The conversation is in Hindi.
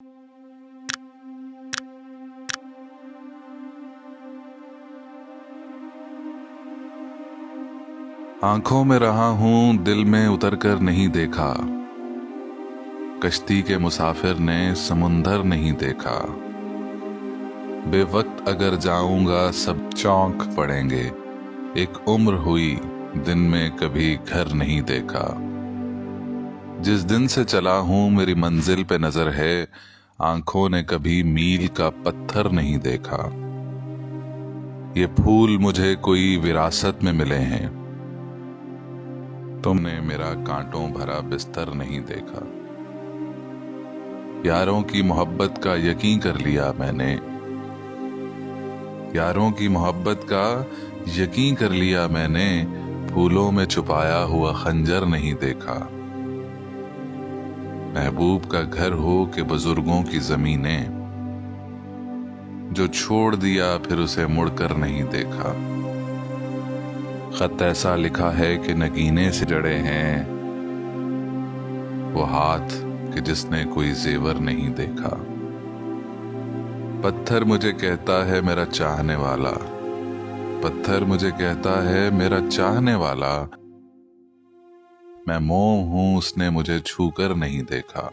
आंखों में रहा हूं, दिल में उतरकर नहीं देखा। कश्ती के मुसाफिर ने समुंदर नहीं देखा। बेवक्त अगर जाऊंगा सब चौंक पड़ेंगे। एक उम्र हुई, दिन में कभी घर नहीं देखा। जिस दिन से चला हूं मेरी मंजिल पे नजर है। आंखों ने कभी मील का पत्थर नहीं देखा। ये फूल मुझे कोई विरासत में मिले हैं। तुमने मेरा कांटों भरा बिस्तर नहीं देखा। यारों की मोहब्बत का यकीन कर लिया मैंने। यारों की मोहब्बत का यकीन कर लिया मैंने। फूलों में छुपाया हुआ खंजर नहीं देखा। महबूब का घर हो कि बुजुर्गों की जमीनें, जो छोड़ दिया फिर उसे मुड़कर नहीं देखा। खत ऐसा लिखा है कि नगीने से जड़े हैं वो हाथ कि जिसने कोई जेवर नहीं देखा। पत्थर मुझे कहता है मेरा चाहने वाला। पत्थर मुझे कहता है मेरा चाहने वाला। मैं मोम हूं, उसने मुझे छूकर नहीं देखा।